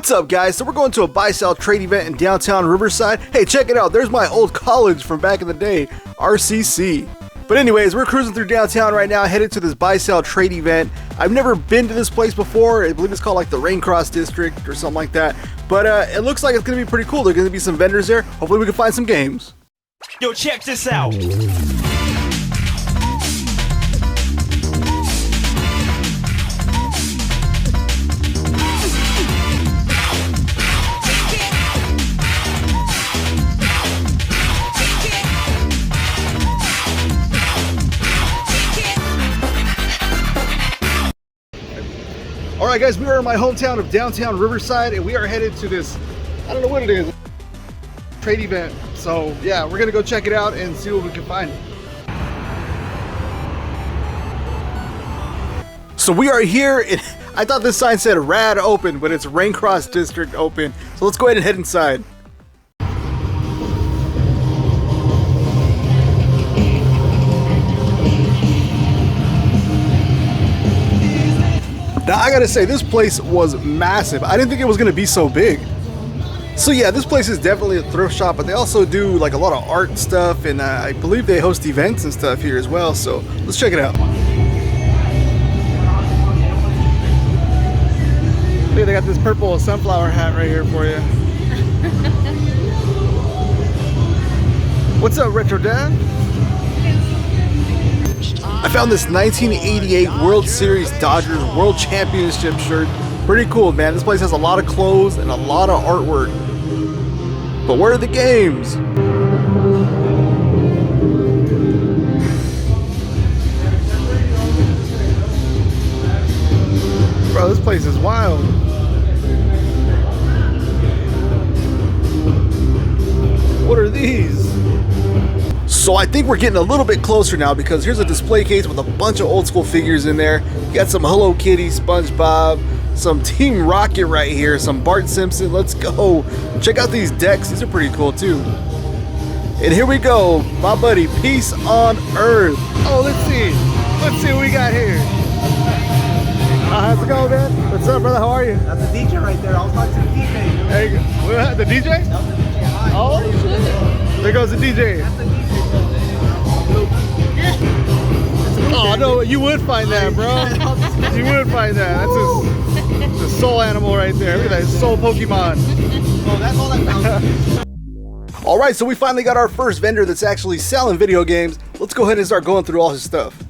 What's up, guys? So we're going to a buy sell trade event in downtown Riverside. Hey, check it out. There's my old college from back in the day, RCC. But anyways, we're cruising through downtown right now, headed to this buy sell trade event. I've never been to this place before. I believe it's called like the Raincross District or something like that. But it looks like it's going to be pretty cool. There's going to be some vendors there. Hopefully we can find some games. Yo, check this out. Alright guys, we are in my hometown of downtown Riverside and we are headed to this, I don't know what it is, trade event. So yeah, we're gonna go check it out and see what we can find. So we are here, I thought this sign said Rad Open, but it's Raincross District Open. So let's go ahead and head inside. Now I gotta say, this place was massive. I didn't think it was gonna be so big. So yeah, this place is definitely a thrift shop, but they also do like a lot of art stuff, and I believe they host events and stuff here as well. So let's check it out. Look, they got this purple sunflower hat right here for you. What's up, Retro Dad? I found this 1988 World Series Dodgers World Championship shirt. Pretty cool, man. This place has a lot of clothes and a lot of artwork. But where are the games? Bro, this place is wild. What are these? So I think we're getting a little bit closer now, because here's a display case with a bunch of old school figures in there. You got some Hello Kitty, SpongeBob, some Team Rocket right here, some Bart Simpson. Let's go. Check out these decks. These are pretty cool too. And here we go, my buddy, Peace on Earth. Oh, let's see what we got here. How's it going, man? What's up, brother? How are you? That's the DJ right there. I was talking to the DJ. There you go. The DJ? That was the DJ. Hi. Oh, shit. There goes the DJ. That's the DJ. Oh, no, you would find that, bro. You would find that. That's a soul animal right there. Look at that soul Pokemon. Oh, that's all I found. All right, so we finally got our first vendor that's actually selling video games. Let's go ahead and start going through all his stuff.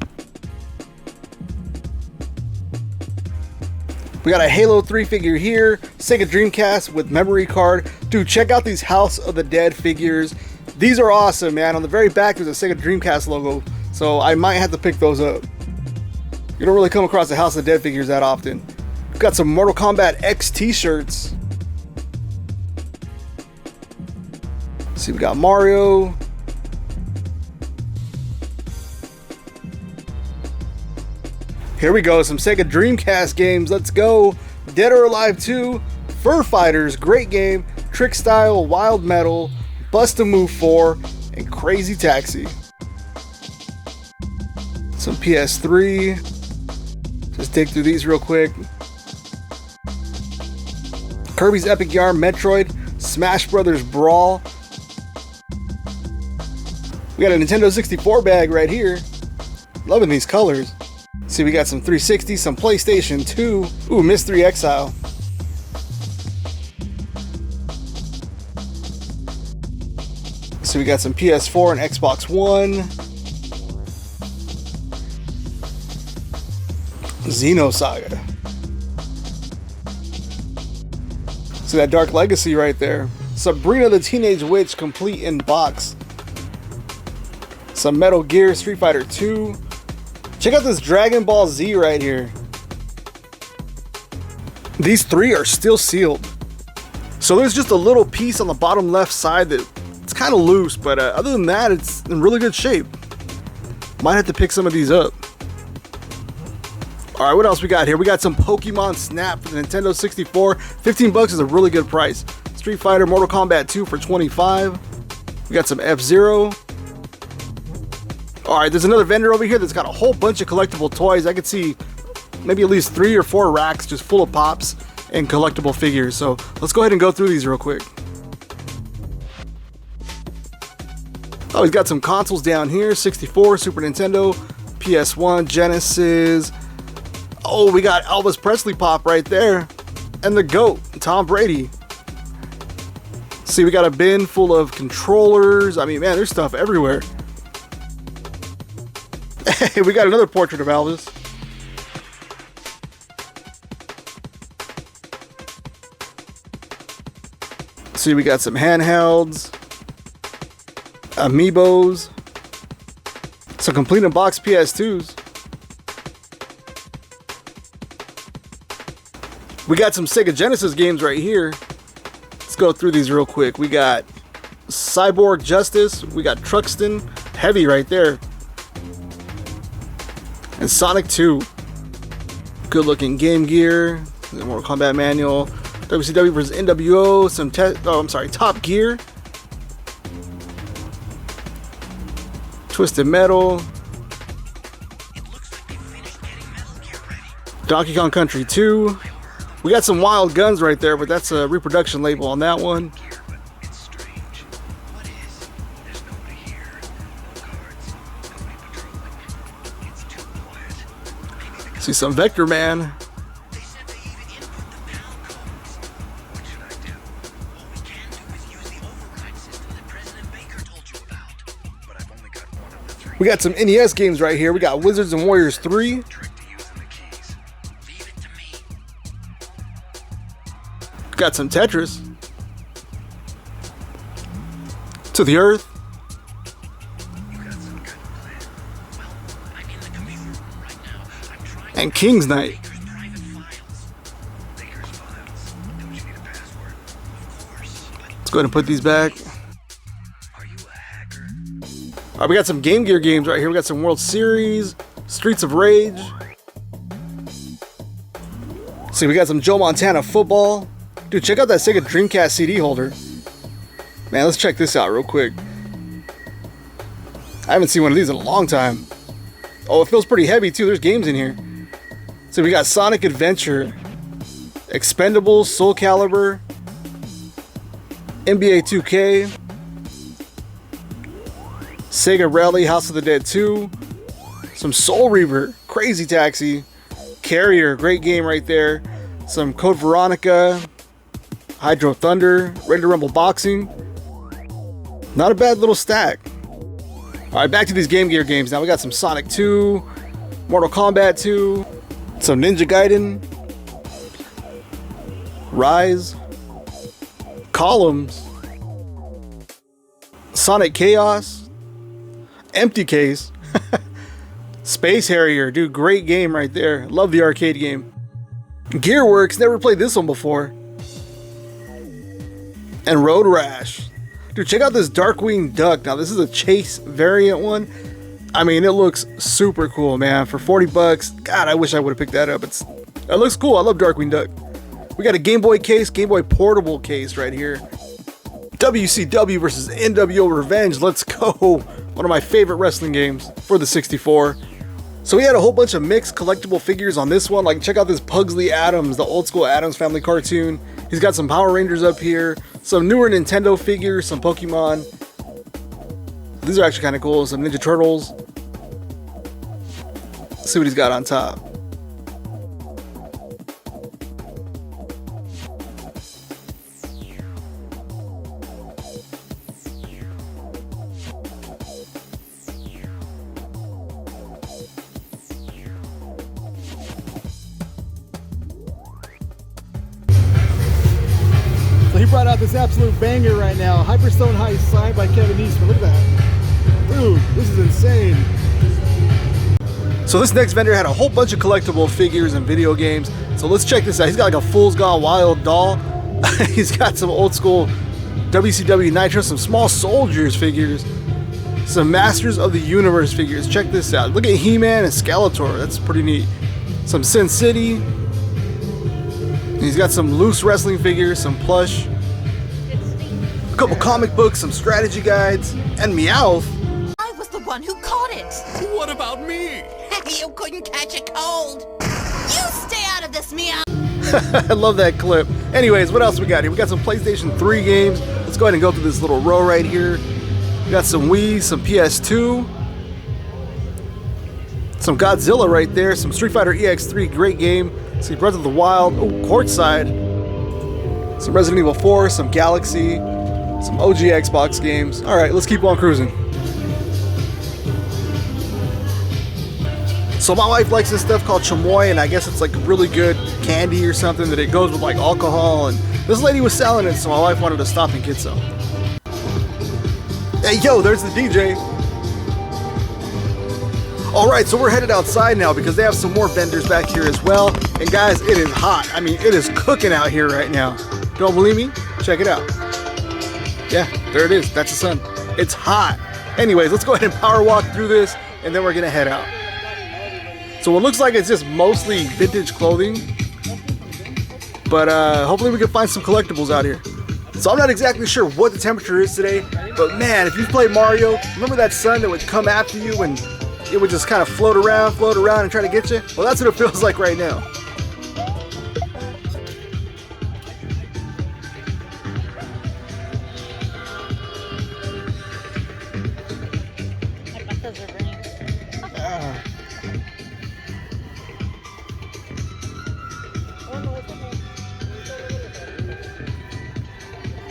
We got a Halo 3 figure here, Sega Dreamcast with memory card. Dude, check out these House of the Dead figures. These are awesome, man. On the very back, there's a Sega Dreamcast logo, so I might have to pick those up. You don't really come across the House of the Dead figures that often. We've got some Mortal Kombat X t-shirts. See, we got Mario. Here we go, some Sega Dreamcast games. Let's go. Dead or Alive 2, Fur Fighters, great game, Trick Style, Wild Metal, Bust a Move 4, and Crazy Taxi. Some PS3. Just dig through these real quick. Kirby's Epic Yarn, Metroid, Smash Brothers Brawl. We got a Nintendo 64 bag right here. Loving these colors. See, we got some 360, some PlayStation 2. Ooh, Mystery Exile. So we got some PS4 and Xbox One. Xenosaga. See that Dark Legacy right there. Sabrina the Teenage Witch complete in box. Some Metal Gear, Street Fighter 2. Check out this Dragon Ball Z right here. These three are still sealed. So there's just a little piece on the bottom left side that it's kind of loose, but other than that, it's in really good shape. Might have to pick some of these up. All right, what else we got here? We got some Pokemon Snap for the Nintendo 64. 15 bucks is a really good price. Street Fighter, Mortal Kombat 2 for 25. We got some F-Zero. All right, there's another vendor over here that's got a whole bunch of collectible toys. I could see maybe at least 3 or 4 racks just full of pops and collectible figures. So let's go ahead and go through these real quick. Oh, he's got some consoles down here: 64, Super Nintendo, PS1, Genesis. Oh, we got Elvis Presley pop right there, and the GOAT, Tom Brady. See, we got a bin full of controllers. I mean, man, there's stuff everywhere. Hey, we got another portrait of Elvis. See, we got some handhelds, amiibos, some complete in box PS2s. We got some Sega Genesis games right here. Let's go through these real quick. We got Cyborg Justice, we got Truxton, heavy right there, and Sonic 2. Good looking Game Gear, Mortal Kombat manual, WCW vs NWO, some Top Gear, Twisted Metal, Donkey Kong Country 2. We got some Wild Guns right there, but that's a reproduction label on that one. See some Vector Man. We got some NES games right here. We got Wizards and Warriors 3. Got some Tetris. To the Earth. And King's Knight. Let's go ahead and put these back. Alright, we got some Game Gear games right here. We got some World Series, Streets of Rage. See, we got some Joe Montana football. Dude, check out that Sega Dreamcast CD holder. Man, let's check this out real quick. I haven't seen one of these in a long time. Oh, it feels pretty heavy too. There's games in here. So we got Sonic Adventure, Expendables, Soul Calibur, NBA 2K, Sega Rally, House of the Dead 2, some Soul Reaver, Crazy Taxi, Carrier, great game right there, some Code Veronica, Hydro Thunder, Ready to Rumble Boxing. Not a bad little stack. Alright, back to these Game Gear games. Now we got some Sonic 2, Mortal Kombat 2, some Ninja Gaiden, Rise, Columns, Sonic Chaos, Empty Case, Space Harrier. Dude, great game right there. Love the arcade game. Gearworks, never played this one before. And Road Rash. Dude, check out this Darkwing Duck. Now, this is a Chase variant one. I mean, it looks super cool, man. For 40 bucks, God, I wish I would have picked that up. It looks cool. I love Darkwing Duck. We got a Game Boy case, Game Boy portable case right here. WCW versus NWO Revenge. Let's go. One of my favorite wrestling games for the 64. So we had a whole bunch of mixed collectible figures on this one. Like, check out this Pugsley Adams, the old school Addams Family cartoon. He's got some Power Rangers up here, some newer Nintendo figures, some Pokemon. These are actually kind of cool. Some Ninja Turtles. Let's see what he's got on top. So he brought out this absolute banger right now. Hyperstone Heist signed by Kevin Eastman. Look at that. Dude, this is insane. So this next vendor had a whole bunch of collectible figures and video games. So let's check this out. He's got like a Fool's Gone Wild doll. He's got some old school WCW Nitro, some Small Soldiers figures, some Masters of the Universe figures. Check this out. Look at He-Man and Skeletor. That's pretty neat. Some Sin City. He's got some loose wrestling figures, some plush, a couple comic books, some strategy guides, and Meowth. I was the one who caught it. What about me? You couldn't catch a cold. You stay out of this, Meow. I love that clip. Anyways, what else we got here? We got some PlayStation 3 games. Let's go ahead and go through this little row right here. We got some Wii, some PS2, some Godzilla right there, some Street Fighter EX3, great game. See Breath of the Wild, oh, courtside. Some Resident Evil 4, some Galaxy, some OG Xbox games. All right, let's keep on cruising. So my wife likes this stuff called chamoy, and I guess it's like really good candy or something that it goes with like alcohol, and this lady was selling it, so my wife wanted to stop and get some. Hey yo, there's the DJ. Alright, so we're headed outside now because they have some more vendors back here as well. And guys, it is hot. I mean, it is cooking out here right now. Don't believe me? Check it out. Yeah, there it is. That's the sun. It's hot. Anyways, let's go ahead and power walk through this, and then we're gonna head out. So it looks like it's just mostly vintage clothing, but hopefully we can find some collectibles out here. So I'm not exactly sure what the temperature is today, but man, if you've played Mario, remember that sun that would come after you and it would just kind of float around and try to get you? Well, that's what it feels like right now.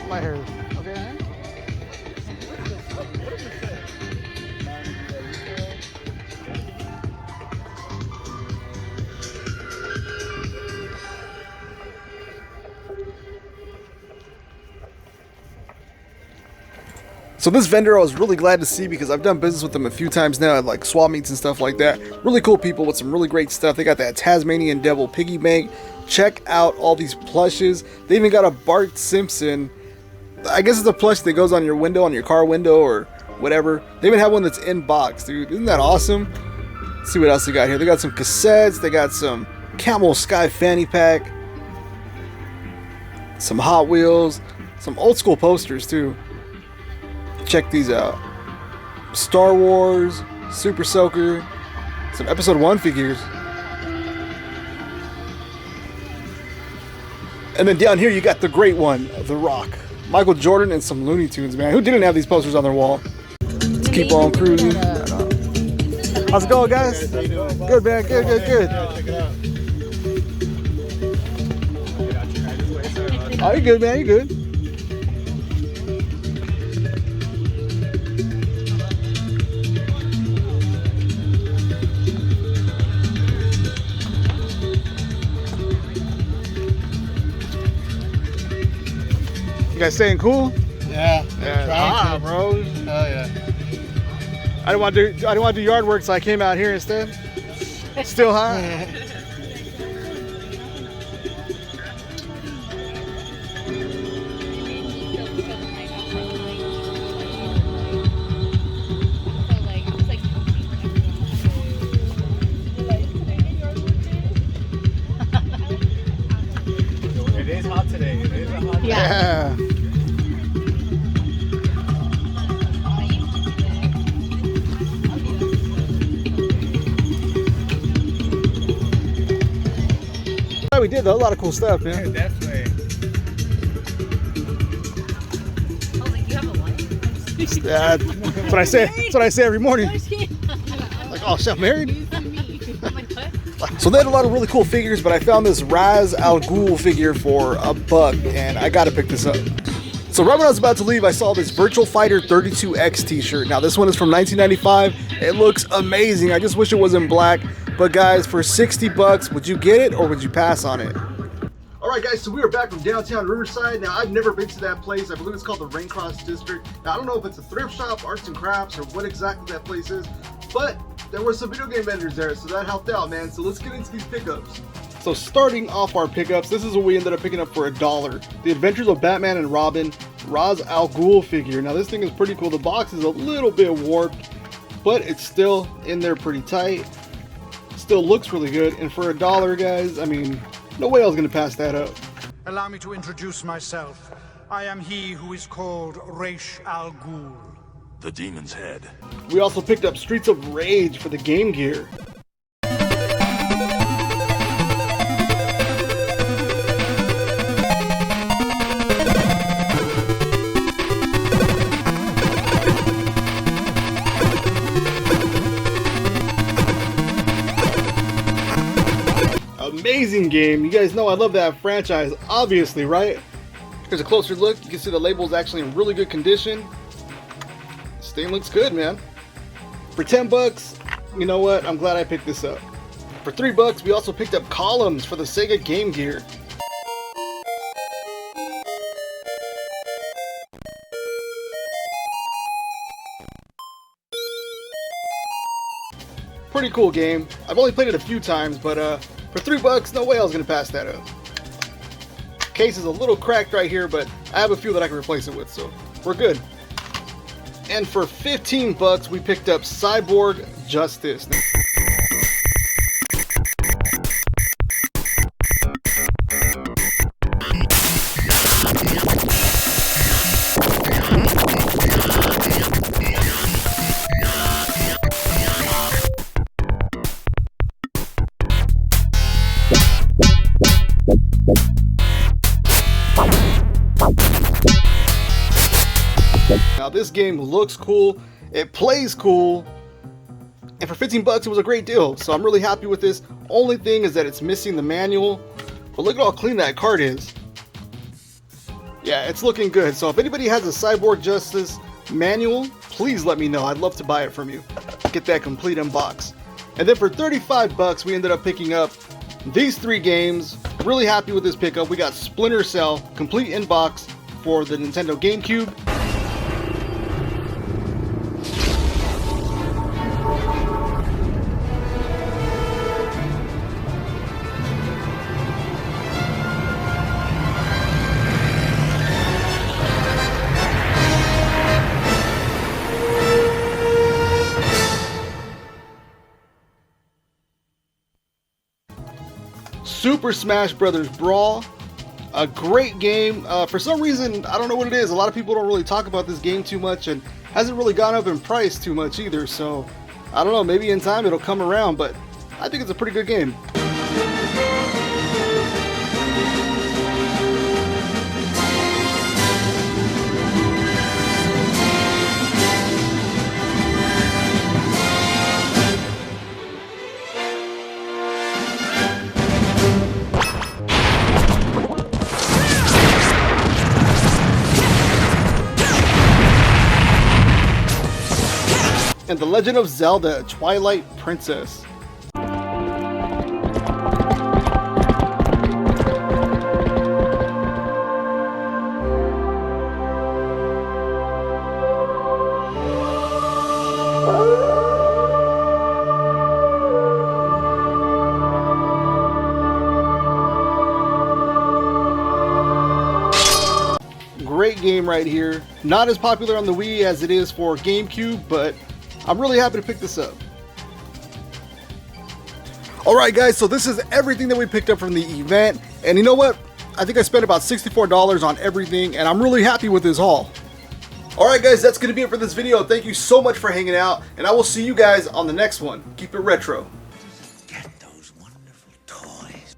My hair. Okay. So this vendor I was really glad to see because I've done business with them a few times now at like swap meets and stuff like that. Really cool people with some really great stuff. They got that Tasmanian Devil piggy bank. Check out all these plushes. They even got a Bart Simpson. I guess it's a plush that goes on your window, on your car window or whatever. They even have one that's in box, dude. Isn't that awesome? Let's see what else they got here. They got some cassettes. They got some Camel Sky fanny pack. Some Hot Wheels. Some old school posters too. Check these out. Star Wars, Super Soaker, some Episode 1 figures. And then down here you got the great one, The Rock. Michael Jordan and some Looney Tunes, man. Who didn't have these posters on their wall? Let's keep on cruising. How's it going, guys? Good, man. Good. Oh, you're good, man. You're good. You guys staying cool? Yeah. Ah, bro. Oh yeah. I didn't want to do yard work, so I came out here instead. Still hot. It is hot today. It is a hot day. Yeah. We did though, a lot of cool stuff, man. Definitely. That's what I say. That's what I say every morning. Like, oh, shit, I'm married. So they had a lot of really cool figures, but I found this Raz Al Ghul figure for $1, and I gotta pick this up. So right when I was about to leave, I saw this Virtual Fighter 32X t-shirt. Now this one is from 1995. It looks amazing. I just wish it was in black. But guys, for $60, would you get it or would you pass on it? Alright guys, so we are back from downtown Riverside. Now I've never been to that place. I believe it's called the Raincross District. Now I don't know if it's a thrift shop, arts and crafts, or what exactly that place is. But there were some video game vendors there, so that helped out, man. So let's get into these pickups. So starting off our pickups, this is what we ended up picking up for $1. The Adventures of Batman and Robin, Raz Al Ghul figure. Now this thing is pretty cool. The box is a little bit warped, but it's still in there pretty tight. Still looks really good, and for $1, guys, I mean, no way I was gonna pass that up. Allow me to introduce myself. I am he who is called Ra's al Ghul. The demon's head. We also picked up Streets of Rage for the Game Gear. amazing game. You guys know I love that franchise, obviously, right? Here's a closer look. You can see the label is actually in really good condition. This thing looks good, man. For 10 bucks, you know what? I'm glad I picked this up. For 3 bucks, we also picked up columns for the Sega Game Gear. Pretty cool game. I've only played it a few times, but for 3 bucks, no way I was gonna pass that up. Case is a little cracked right here, but I have a few that I can replace it with, so we're good. And for 15 bucks, we picked up Cyborg Justice. Now this game looks cool, it plays cool, and for 15 bucks it was a great deal, so I'm really happy with this. Only thing is that it's missing the manual, but look at how clean that card is. Yeah, it's looking good, so if anybody has a Cyborg Justice manual, please let me know. I'd love to buy it from you. Get that complete in box. And then for 35 bucks we ended up picking up these 3 games. Really happy with this pickup. We got Splinter Cell, complete in box for the Nintendo GameCube. Super Smash Bros. Brawl, a great game. For some reason, I don't know what it is, a lot of people don't really talk about this game too much and hasn't really gone up in price too much either, so I don't know, maybe in time it'll come around, but I think it's a pretty good game. And The Legend of Zelda: Twilight Princess. Great game right here. Not as popular on the Wii as it is for GameCube, but I'm really happy to pick this up. Alright guys, so this is everything that we picked up from the event, and you know what? I think I spent about $64 on everything, and I'm really happy with this haul. Alright guys, that's going to be it for this video. Thank you so much for hanging out, and I will see you guys on the next one. Keep it retro. Get those wonderful toys.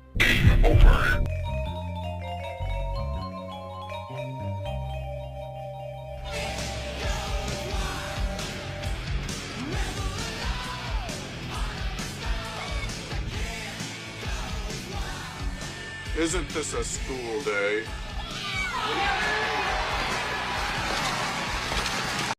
Isn't this a school day?